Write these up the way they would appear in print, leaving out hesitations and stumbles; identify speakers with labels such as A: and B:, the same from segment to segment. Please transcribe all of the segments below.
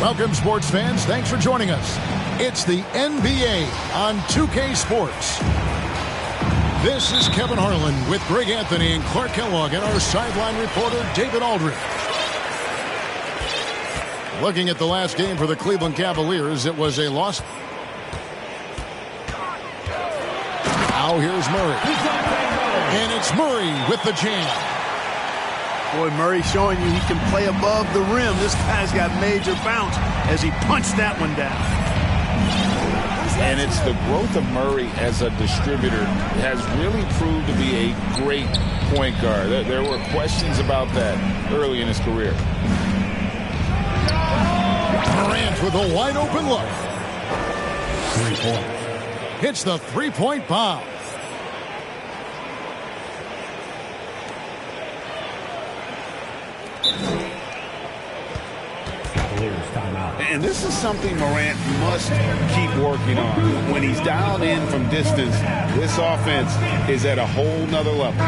A: Welcome, sports fans. Thanks for joining us. It's the NBA on 2K Sports. This is Kevin Harlan with Greg Anthony and Clark Kellogg and our sideline reporter, David Aldridge. Looking at the last game for the Cleveland Cavaliers, it was a loss. Now here's Murray. And it's Murray with the jam.
B: Boy, Murray showing you he can play above the rim. This guy's got major bounce as he punched that one down.
C: And it's the growth of Murray as a distributor has really proved to be a great point guard. There were questions about that early in his career.
A: Morant with a wide open look. 3-point. Hits the three-point bomb.
C: And this is something Morant must keep working on. When he's dialed in from distance, this offense is at a whole nother level.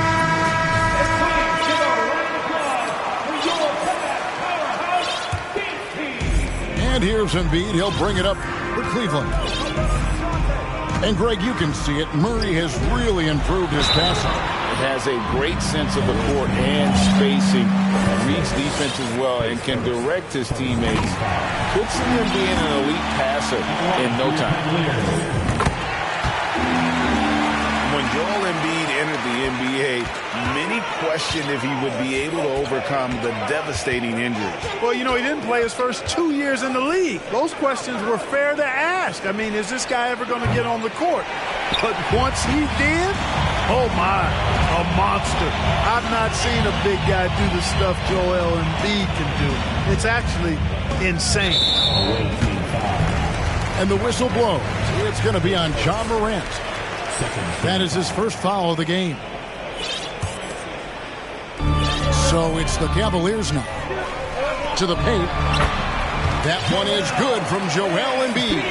A: And here's Embiid. He'll bring it up for Cleveland. And, Greg, you can see it. Murray has really improved his passing.
C: Has a great sense of the court and spacing, reads defense as well, and can direct his teammates. Could see him being an elite passer in no time. When Joel Embiid entered the NBA, many questioned if he would be able to overcome the devastating injury.
B: Well, you know, he didn't play his first 2 years in the league. Those questions were fair to ask. I mean, is this guy ever going to get on the court? But once he did, oh my, a monster. I've not seen a big guy do the stuff Joel Embiid can do. It's actually insane.
A: And the whistle blows. It's going to be on Ja Morant. That is his first foul of the game. So it's the Cavaliers now. To the paint. That one is good from Joel Embiid.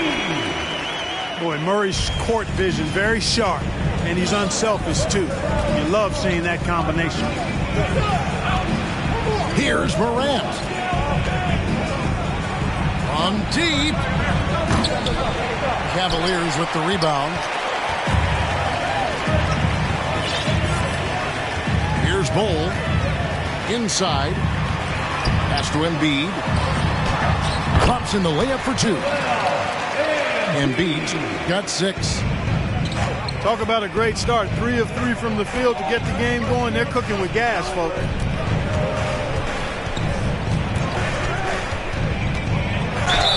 B: Boy, Murray's court vision very sharp, and he's unselfish too. You love seeing that combination.
A: Here's Morant. From deep. Cavaliers with the rebound. Here's Bol. Inside. Pass to Embiid. Pops in the layup for two. Embiid got 6.
B: Talk about a great start. 3 of 3 from the field to get the game going. They're cooking with gas, folks.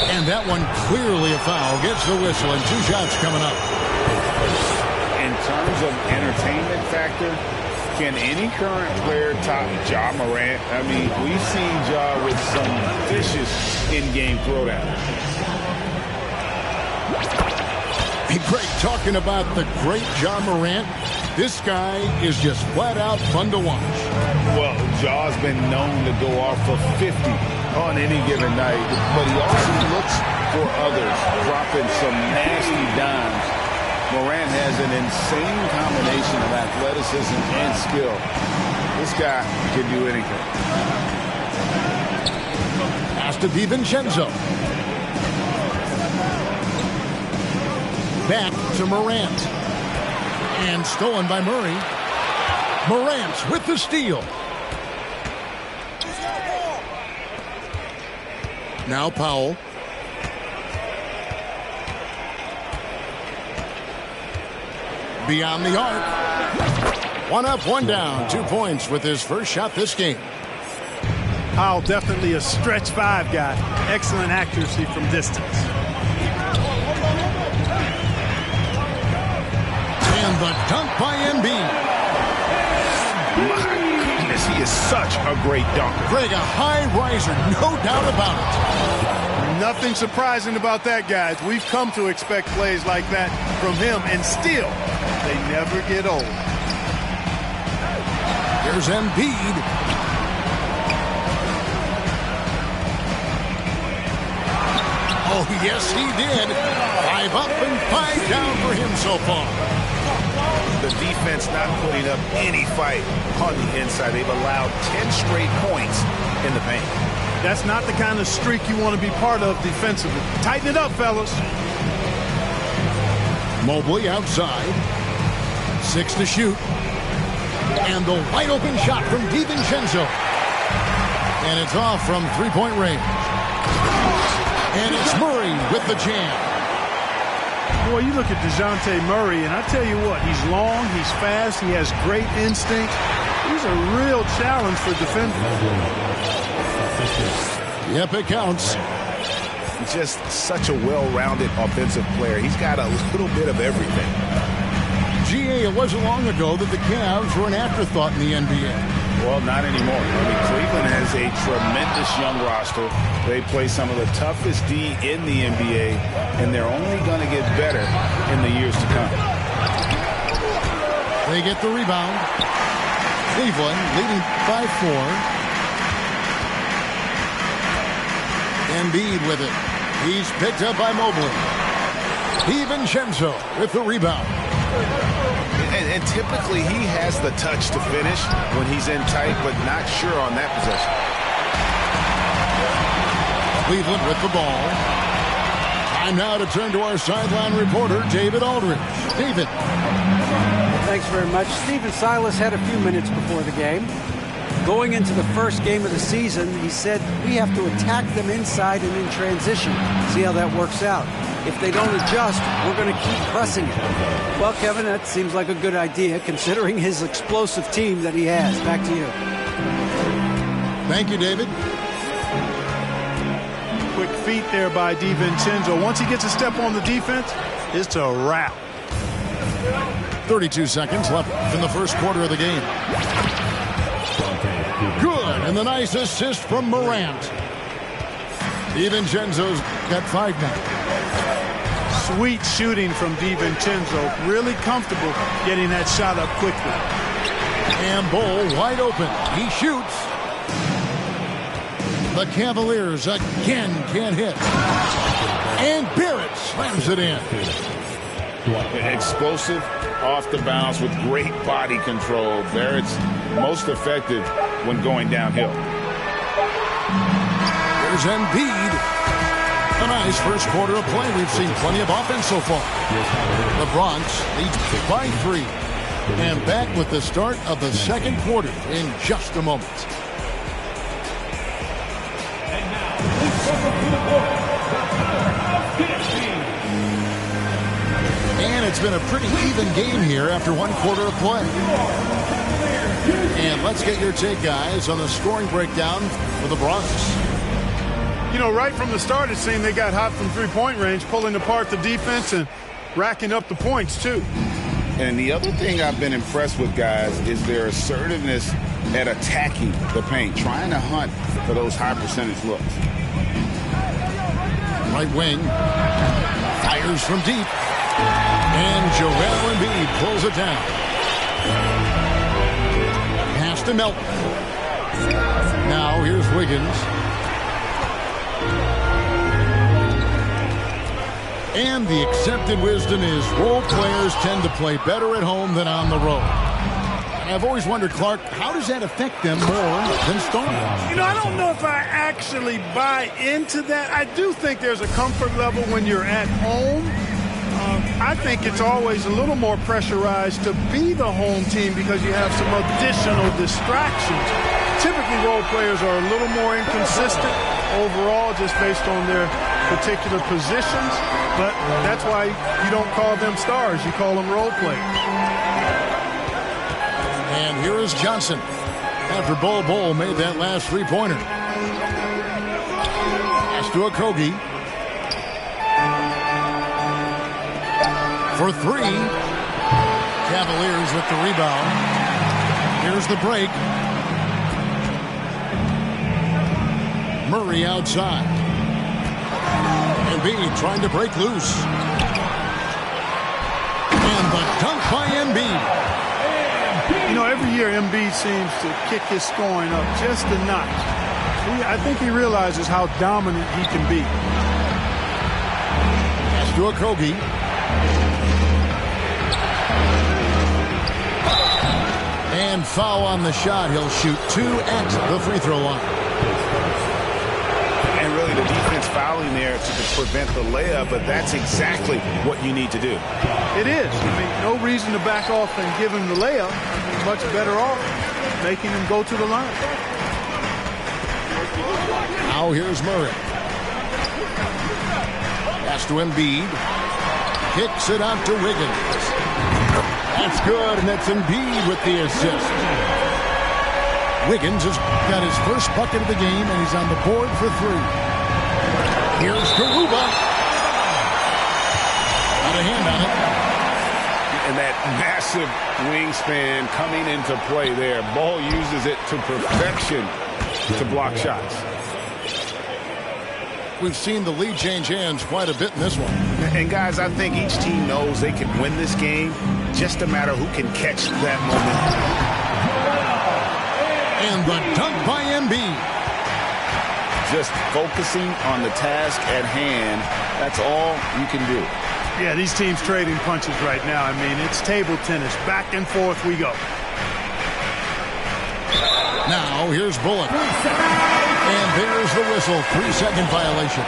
A: And that one clearly a foul. Gets the whistle and 2 shots coming up.
C: In terms of entertainment factor, can any current player top Ja Morant? I mean, we've seen Ja with some vicious in-game throwdowns.
A: Hey, Greg, talking about the great Ja Morant, this guy is just flat out fun to watch.
C: Well, Ja's been known to go off for 50 on any given night, but he also looks for others, dropping some nasty dimes. Morant has an insane combination of athleticism and skill. This guy can do anything.
A: Pass to DiVincenzo. Back to Morant. And stolen by Murray. Morant with the steal. Now Powell. Beyond the arc. 1 up, 1 down. 2 points with his first shot this game.
B: Powell definitely a stretch 5 guy. Excellent accuracy from distance.
A: And the dunk by Embiid.
C: My goodness, he is such a great dunker.
A: Greg, a high riser, no doubt about it.
B: Nothing surprising about that, guys. We've come to expect plays like that from him, and still, they never get old.
A: Here's Embiid. Oh, yes, he did. 5 up and 5 down for him so far.
D: The defense not putting up any fight on the inside. They've allowed 10 straight points in the paint.
B: That's not the kind of streak you want to be part of defensively. Tighten it up, fellas.
A: Mobley outside. 6 to shoot. And the wide open shot from DiVincenzo. And it's off from 3-point range. And it's Murray with the jam.
B: Boy, you look at DeJounte Murray, and I tell you what, he's long, he's fast, he has great instinct. He's a real challenge for defenders.
A: Yep, it counts.
D: He's just such a well-rounded offensive player. He's got a little bit of everything.
A: GA, it wasn't long ago that the Cavs were an afterthought in the NBA.
C: Well, not anymore. I mean, Cleveland has a tremendous young roster. They play some of the toughest D in the NBA, and they're only going to get better in the years to come.
A: They get the rebound. Cleveland leading by 4. Embiid with it. He's picked up by Mobley. DiVincenzo with the rebound.
D: And typically he has the touch to finish when he's in tight, but not sure on that possession.
A: Cleveland with the ball. Time now to turn to our sideline reporter, David Aldridge. David.
E: Thanks very much. Stephen Silas had a few minutes before the game. Going into the first game of the season, he said, we have to attack them inside and in transition. See how that works out. If they don't adjust, we're going to keep pressing it. Well, Kevin, that seems like a good idea, considering his explosive team that he has. Back to you.
A: Thank you, David.
B: Quick feet there by DiVincenzo. Once he gets a step on the defense, it's a wrap.
A: 32 seconds left in the first quarter of the game. Good, and the nice assist from Morant. DiVincenzo's got 5 now.
B: Sweet shooting from DiVincenzo. Really comfortable getting that shot up quickly.
A: And Bol wide open. He shoots. The Cavaliers again can't hit. And Barrett slams it in.
C: Explosive off the bounce with great body control. Barrett's most effective when going downhill.
A: There's Embiid. A nice first quarter of play. We've seen plenty of offense so far. The Bronx leads by 3. And back with the start of the second quarter in just a moment. And it's been a pretty even game here after one quarter of play. And let's get your take, guys, on the scoring breakdown for the Broncs.
B: You know, right from the start, it seemed they got hot from three-point range, pulling apart the defense and racking up the points, too.
C: And the other thing I've been impressed with, guys, is their assertiveness at attacking the paint, trying to hunt for those high percentage looks.
A: Right wing, fires from deep. And Joel Embiid pulls it down. Pass to Melton. Now here's Wiggins. And the accepted wisdom is role players tend to play better at home than on the road. And I've always wondered, Clark, how does that affect them more than stars?
B: You know, I don't know if I actually buy into that. I do think there's a comfort level when you're at home. I think it's always a little more pressurized to be the home team because you have some additional distractions. Typically, role players are a little more inconsistent overall just based on their particular positions, but that's why you don't call them stars. You call them role players.
A: And here is Johnson after Bol made that last three-pointer. Pass to Okogie. For three. Cavaliers with the rebound. Here's the break. Murray outside. Embiid trying to break loose. And the dunk by Embiid.
B: You know, every year Embiid seems to kick his scoring up just a notch. I think he realizes how dominant he can be.
A: Pass to Okogie. And foul on the shot. He'll shoot 2 at the free throw line.
D: And really the defense fouling there to prevent the layup, but that's exactly what you need to do.
B: It is. I mean, no reason to back off and give him the layup. Much better off making him go to the line.
A: Now here's Murray. Pass to Embiid. Kicks it out to Wiggins. That's good, and that's Embiid with the assist. Wiggins has got his first bucket of the game, and he's on the board for 3. Here's Garuba. Got a hand on it.
C: And that massive wingspan coming into play there. Ball uses it to perfection to block shots.
A: We've seen the lead change hands quite a bit in this one.
D: And, guys, I think each team knows they can win this game. Just a matter who can catch that moment.
A: And the dunk by Embiid.
C: Just focusing on the task at hand. That's all you can do.
B: Yeah, these teams trading punches right now. I mean, it's table tennis. Back and forth we go.
A: Now here's Bullock. And there's the whistle. 3-second violation.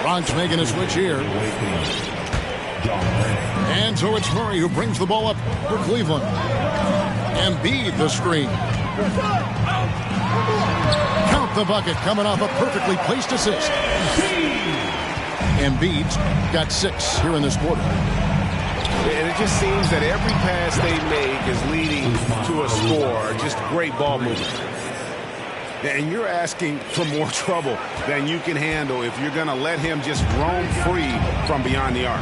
A: Bronx making a switch here. And so it's Murray who brings the ball up for Cleveland. Embiid the screen. Count the bucket coming off a perfectly placed assist. Embiid's got 6 here in this quarter.
D: And it just seems that every pass they make is leading to a score. Just great ball movement.
C: And you're asking for more trouble than you can handle if you're going to let him just roam free from beyond the arc.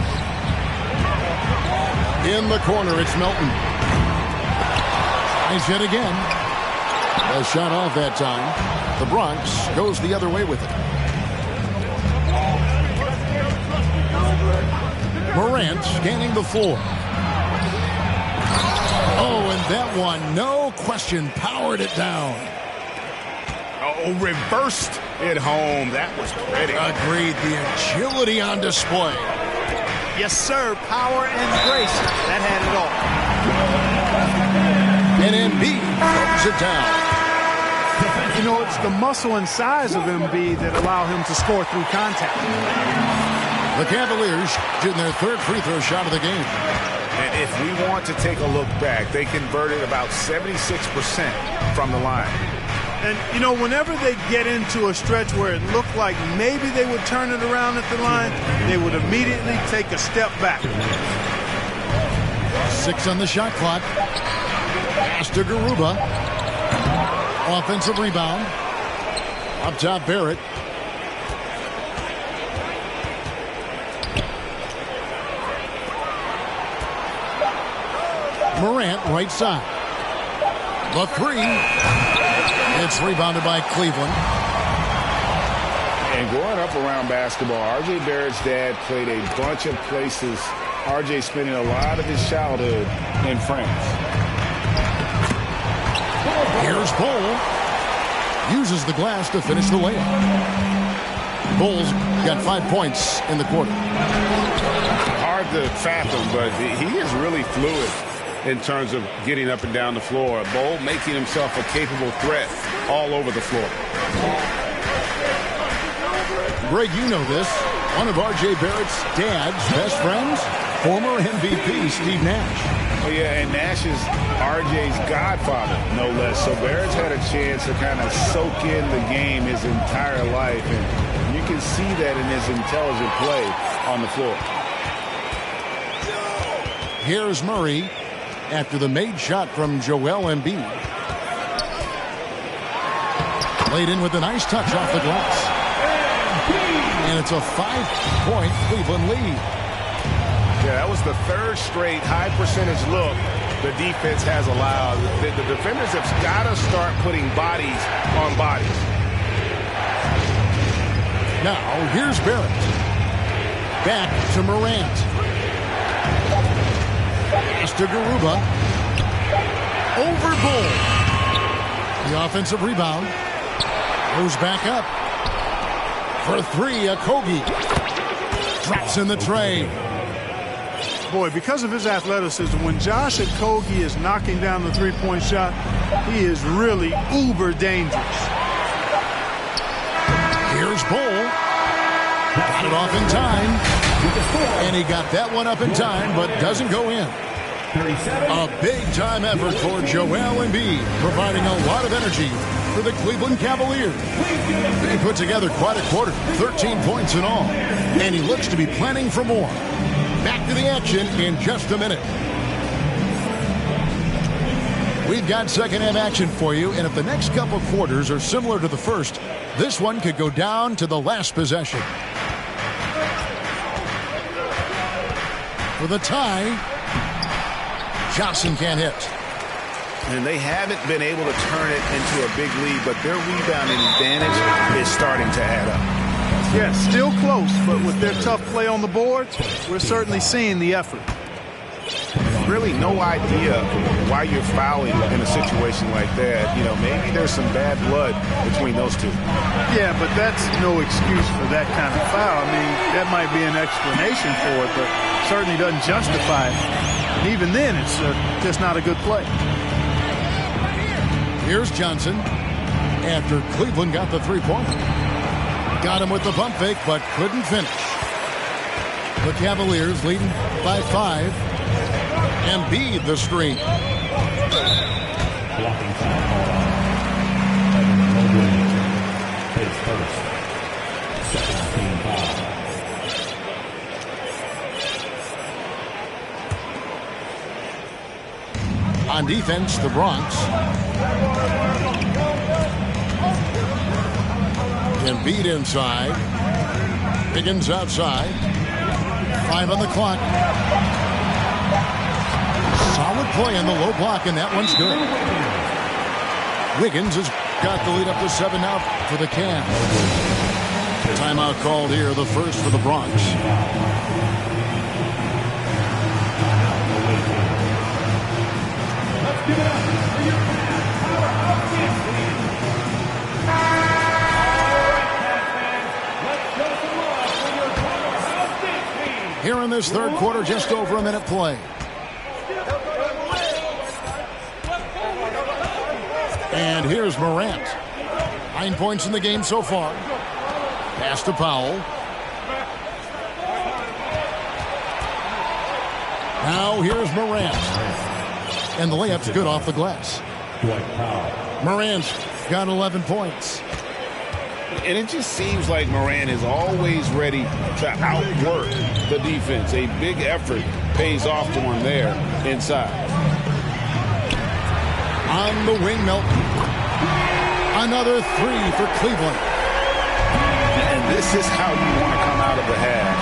A: In the corner, it's Melton. Nice hit again. A shot off that time. The Bronx goes the other way with it. Morant scanning the floor. Oh, and that one, no question, powered it down.
D: Oh, reversed it home. That was pretty.
A: Agreed. The agility on display.
B: Yes, sir. Power and grace. That had it all.
A: And Embiid throws it down.
B: You know, it's the muscle and size of Embiid that allow him to score through contact.
A: The Cavaliers shooting their 3rd free throw shot of the game.
D: And if we want to take a look back, they converted about 76% from the line.
B: And, you know, whenever they get into a stretch where it looked like maybe they would turn it around at the line, they would immediately take a step back.
A: 6 on the shot clock. Pass to Garuba. Offensive rebound. Up top, Barrett. Morant, right side. The 3. It's rebounded by Cleveland.
C: And growing up around basketball, R.J. Barrett's dad played a bunch of places. R.J. spending a lot of his childhood in France.
A: Here's Bull. Uses the glass to finish the layup. Bull's got 5 points in the quarter.
C: Hard to fathom, but he is really fluid in terms of getting up and down the floor. Bull making himself a capable threat all over the floor.
A: Greg, you know this. One of R.J. Barrett's dad's best friends, former MVP Steve Nash.
C: Oh, yeah, and Nash is R.J.'s godfather, no less. So Barrett's had a chance to kind of soak in the game his entire life, and you can see that in his intelligent play on the floor.
A: Here's Murray after the made shot from Joel Embiid. Laid in with a nice touch off the glass. And it's a 5-point Cleveland lead.
C: Yeah, that was the 3rd straight high percentage look the defense has allowed. The defenders have got to start putting bodies on bodies.
A: Now, here's Barrett. Back to Morant. Pass to Garuba. Over Bull. The offensive rebound. Goes back up. For 3, Okogie. Drops in the tray.
B: Boy, because of his athleticism, when Josh Okogie is knocking down the three-point shot, he is really uber dangerous.
A: Here's Bull. Got it off in time. And he got that one up in time, but doesn't go in. A big-time effort for Joel Embiid, providing a lot of energy for the Cleveland Cavaliers. He put together quite a quarter, 13 points in all, and he looks to be planning for more. Back to the action in just a minute. We've got second-half action for you, and if the next couple quarters are similar to the first, this one could go down to the last possession. For the tie, Johnson can't hit.
D: And they haven't been able to turn it into a big lead, but their rebounding advantage is starting to add up.
B: Yeah, still close, but with their tough play on the boards, we're certainly seeing the effort.
D: Really no idea why you're fouling in a situation like that. You know, maybe there's some bad blood between those two.
B: Yeah, but that's no excuse for that kind of foul. I mean, that might be an explanation for it, but certainly doesn't justify it. And even then, it's just not a good play.
A: Here's Johnson after Cleveland got the three-pointer. Got him with the pump fake, but couldn't finish. The Cavaliers leading by 5. Embiid the screen.
F: Blocking foul called on Evan Mobley. Takes first. Second team foul.
A: On defense, the Bronx. Embiid inside. Higgins outside. 5 on the clock. Solid play in the low block, and that one's good. Wiggins has got the lead up to 7 now for the Cavs. Timeout called here, the first for the Bronx. Here in this third quarter, just over a minute play. And here's Morant. 9 points in the game so far. Pass to Powell. Now here's Morant. And the layup's good off the glass.
F: Dwight Powell.
A: Morant got 11 points.
C: And it just seems like Morant is always ready to outwork the defense. A big effort pays off to him there inside.
A: On the wing, Melton. Another three for Cleveland.
C: And this is how you want to come out of the half.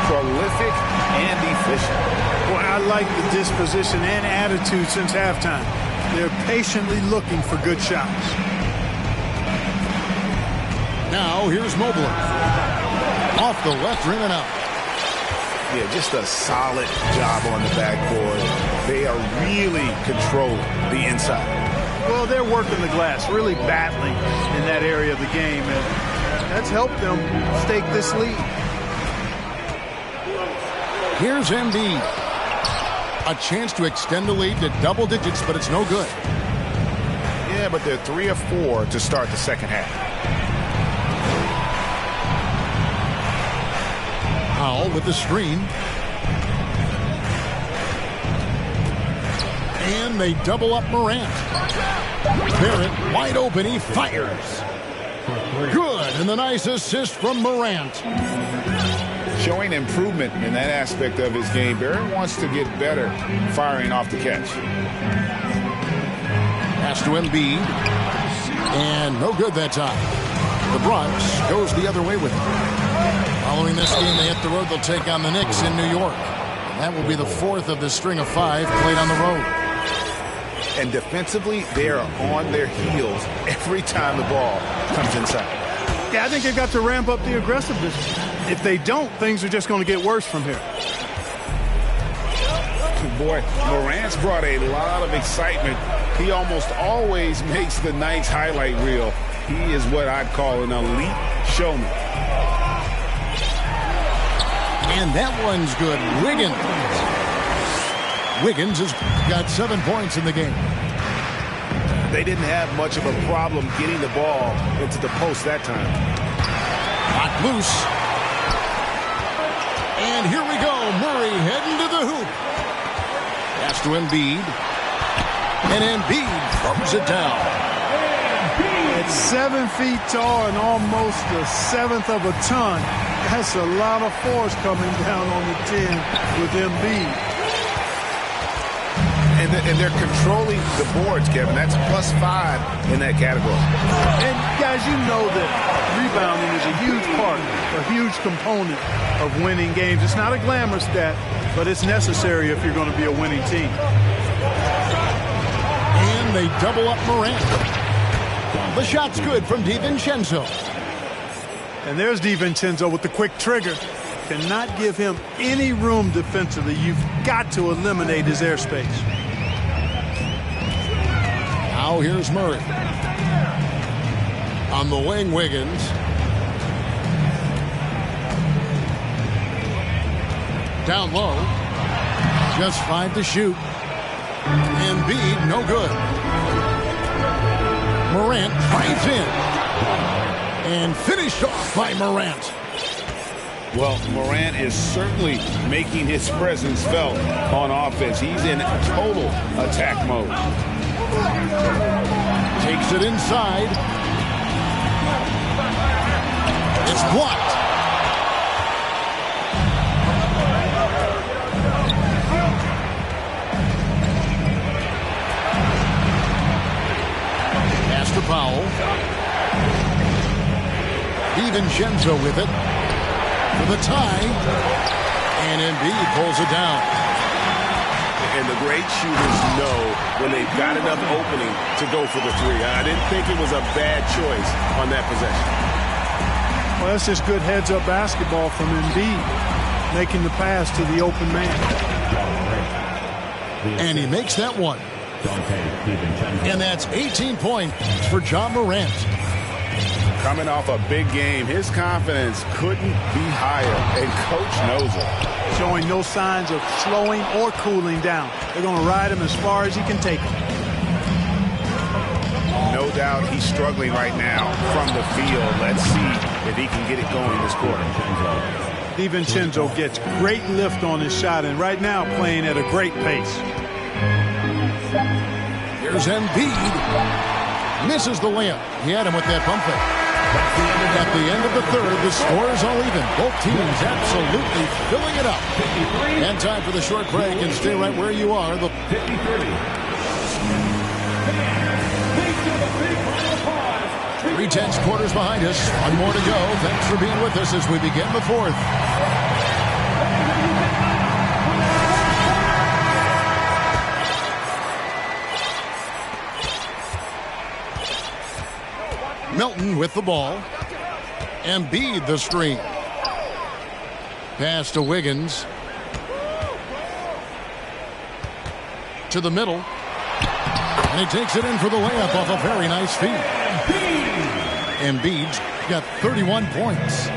C: Prolific and efficient.
B: Well, I like the disposition and attitude since halftime. They're patiently looking for good shots.
A: Now here's Mobley. Off the left rim and out.
D: Yeah, just a solid job on the backboard. They are really controlling the inside.
B: Well, they're working the glass, really battling in that area of the game, and that's helped them stake this lead.
A: Here's Embiid. A chance to extend the lead to double digits, but it's no good.
D: Yeah, but they're 3 of 4 to start the second half.
A: Powell with the screen. And they double up Morant. Barrett wide open. He fires. Good. And the nice assist from Morant.
C: Showing improvement in that aspect of his game. Barrett wants to get better firing off the catch.
A: Pass to Embiid. And no good that time. The Bronx goes the other way with it. Following this game, they hit the road. They'll take on the Knicks in New York. And that will be the fourth of the string of 5 played on the road.
D: And defensively, they are on their heels every time the ball comes inside.
B: Yeah, I think they've got to ramp up the aggressiveness. If they don't, things are just going to get worse from here.
C: Boy, Morant's brought a lot of excitement. He almost always makes the night's highlight reel. He is what I'd call an elite showman.
A: And that one's good. Wiggins has got 7 points in the game.
D: They didn't have much of a problem getting the ball into the post that time.
A: Hot loose. And here we go. Murray heading to the hoop. Pass to Embiid. And Embiid throws it down.
B: At 7 feet tall and almost a seventh of a ton, that's a lot of force coming down on the 10 with Embiid.
D: And they're controlling the boards, Kevin. That's +5 in that category.
B: And, guys, you know that rebounding is a huge part, a huge component of winning games. It's not a glamour stat, but it's necessary if you're going to be a winning team.
A: And they double up Morant. The shot's good from DiVincenzo.
B: And there's DiVincenzo with the quick trigger. Cannot give him any room defensively. You've got to eliminate his airspace.
A: Now here's Murray. On the wing, Wiggins. Down low. Just 5 to shoot. Embiid, no good. Morant drives in. And finished off by Morant.
C: Well, Morant is certainly making his presence felt on offense. He's in total attack mode.
A: Takes it inside. It's blocked. Pass to Powell. DiVincenzo with it. For the tie. And Embiid pulls it down.
D: And the great shooters know when they've got enough opening to go for the 3. I didn't think it was a bad choice on that possession.
B: Well, that's just good heads-up basketball from Embiid, making the pass to the open man.
A: And he makes that one. And that's 18 points for John Morant.
C: Coming off a big game, his confidence couldn't be higher, and Coach knows it.
B: Showing no signs of slowing or cooling down. They're going to ride him as far as he can take him.
D: No doubt he's struggling right now from the field. Let's see if he can get it going this quarter.
B: DiVincenzo gets great lift on his shot, and right now playing at a great pace.
A: Here's Embiid. Misses the layup. He had him with that pump fake. At the end of the third, the score is all even. Both teams absolutely filling it up. And time for the short break, and stay right where you are. The 3/10 quarters behind us. One more to go. Thanks for being with us as we begin the fourth. Milton with the ball. Embiid the screen. Pass to Wiggins. To the middle. And he takes it in for the layup off a very nice feed. Embiid's got 31 points.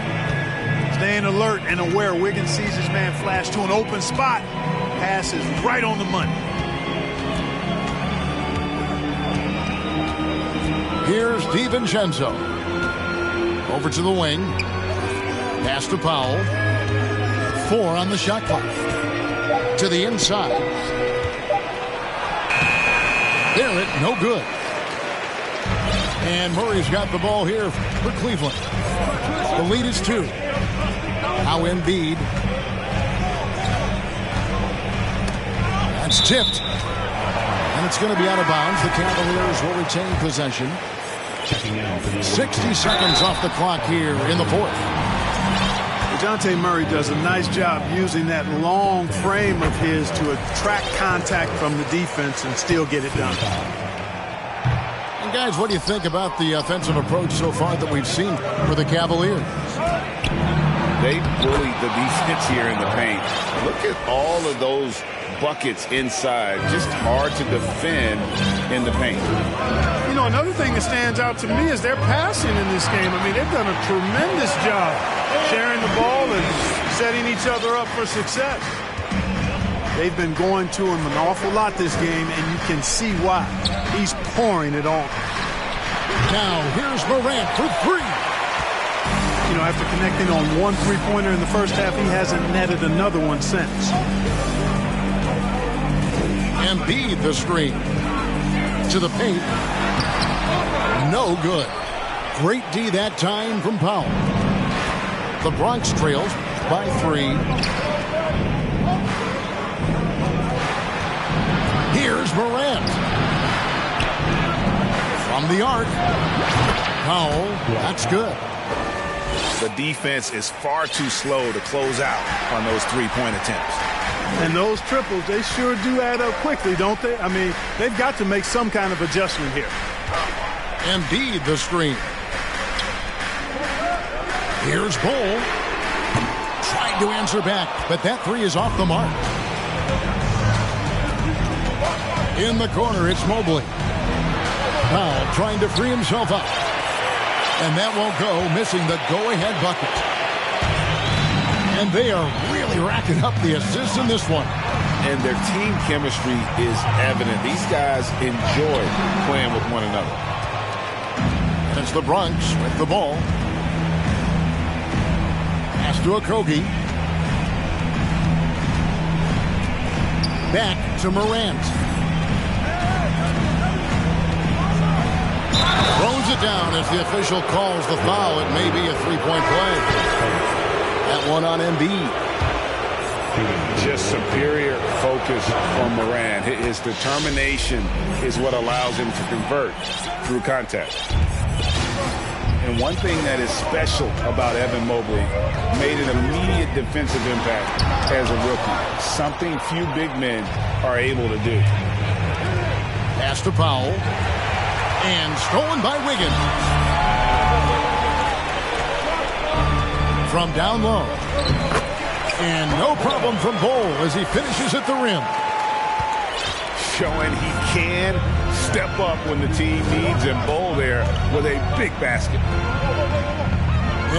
B: Staying alert and aware. Wiggins sees his man flash to an open spot. Pass is right on the money.
A: Here's DiVincenzo. Over to the wing. Pass to Powell. 4 on the shot clock. To the inside. Barrett, no good. And Murray's got the ball here for Cleveland. The lead is 2. Now Embiid. That's tipped. And it's going to be out of bounds. The Cavaliers will retain possession. 60 seconds off the clock here in the fourth.
B: DeJounte Murray does a nice job using that long frame of his to attract contact from the defense and still get it done.
A: And guys, what do you think about the offensive approach so far that we've seen for the Cavaliers?
C: They bullied the defense here in the paint. Look at all of those buckets inside. Just hard to defend in the paint.
B: You know, another thing that stands out to me is their passing in this game. I mean, they've done a tremendous job sharing the ball and setting each other up for success. They've been going to him an awful lot this game, and you can see why. He's pouring it on.
A: Now, here's Morant for 3.
B: You know, after connecting on one three-pointer in the first half, he hasn't netted another one since.
A: Embiid the screen. To the paint. No good. Great D that time from Powell. The Bronx trails by 3. Here's Morant. From the arc. Powell. That's good.
C: The defense is far too slow to close out on those three-point attempts.
B: And those triples, they sure do add up quickly, don't they? I mean, they've got to make some kind of adjustment here.
A: Embiid the screen. Here's Bull. Tried to answer back, but that 3 is off the mark. In the corner, it's Mobley. Powell trying to free himself up. And that won't go, missing the go-ahead bucket. And they are really racking up the assists in this one.
C: And their team chemistry is evident. These guys enjoy playing with one another.
A: And it's the Bronx with the ball. Pass to Okogie. Back to Morant. Throws it down as the official calls the foul. It may be a three-point play. That one on Embiid.
C: Just superior focus from Morant. His determination is what allows him to convert through contact. And one thing that is special about Evan Mobley, made an immediate defensive impact as a rookie. Something few big men are able to do.
A: Pass to Powell. And stolen by Wiggins. From down low. And no problem from Bull as he finishes at the rim.
C: Showing he can step up when the team needs him. Bull there with a big basket.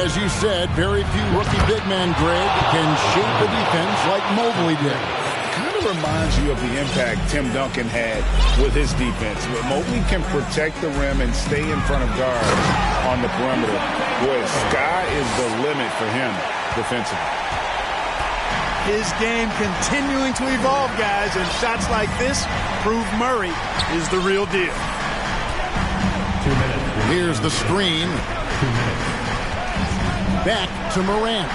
A: As you said, very few rookie big men, Greg, can shape the defense like Mobley did.
C: Kind of reminds you of the impact Tim Duncan had with his defense. But Mobley can protect the rim and stay in front of guards on the perimeter. Boy, sky is the limit for him defensively.
B: His game continuing to evolve, guys, and shots like this prove Murray is the real deal.
A: Here's the screen. Back to Morant.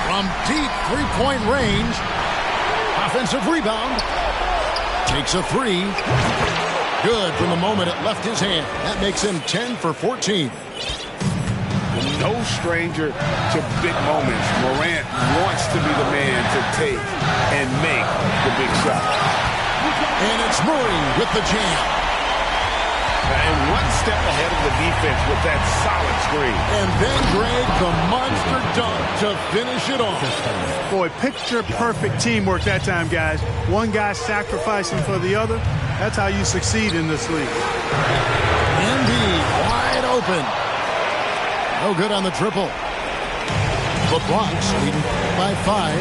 A: From deep three-point range. Offensive rebound. Takes a three. Good from the moment it left his hand. That makes him 10 for 14.
C: No stranger to big moments. Morant wants to be the man to take and make the big shot.
A: And it's Murray with the jam.
C: And one step ahead of the defense with that solid screen.
A: And then, Greg, the monster dunk to finish it off.
B: Boy, picture-perfect teamwork that time, guys. One guy sacrificing for the other. That's how you succeed in this league.
A: Embiid wide open. No good on the triple. The Bucks leading by 5.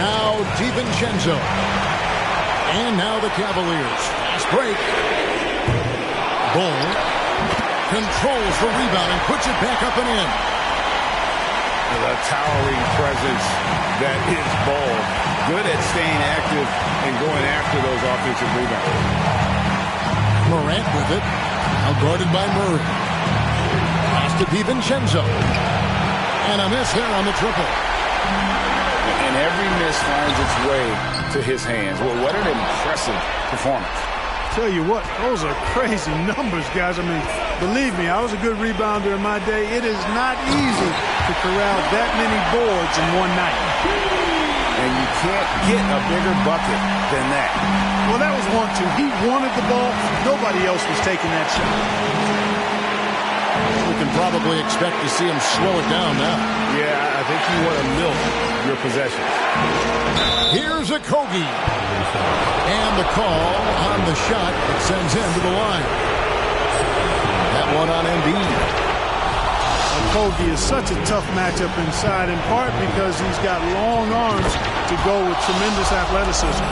A: Now DiVincenzo. And now the Cavaliers. Fast break. Bull controls the rebound and puts it back up and in.
C: The towering presence that is Bull. Good at staying active and going after those offensive rebounds.
A: Morant with it. Now guarded by Murray. Pass to DiVincenzo. And a miss there on the triple.
C: And every miss finds its way to his hands. Well, what an impressive performance.
B: Tell you what, those are crazy numbers, guys. I mean, believe me, I was a good rebounder in my day. It is not easy to corral that many boards in one night.
C: And you can't get a bigger bucket than that.
B: Well, that was 1-2. He wanted the ball. Nobody else was taking that shot.
A: We can probably expect to see him slow it down now.
C: Yeah, I think you want to milk your possession.
A: Here's a Kogi. And the call on the shot that sends him to the line. That one on Embiid.
B: Kogi is such a tough matchup inside, in part because he's got long arms to go with tremendous athleticism.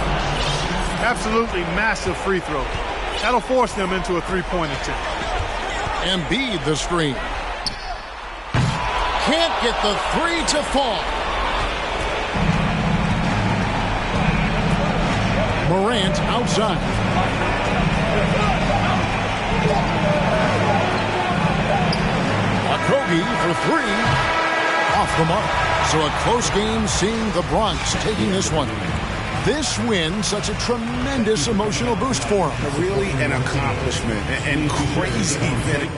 B: Absolutely massive free throw. That'll force them into a three-point attempt.
A: Embiid the screen. Can't get the three to fall. Morant outside. Kogi for three. Off the mark. So a close game seeing the Bronx taking this one. This win, such a tremendous emotional boost for them.
C: Really an accomplishment and crazy that it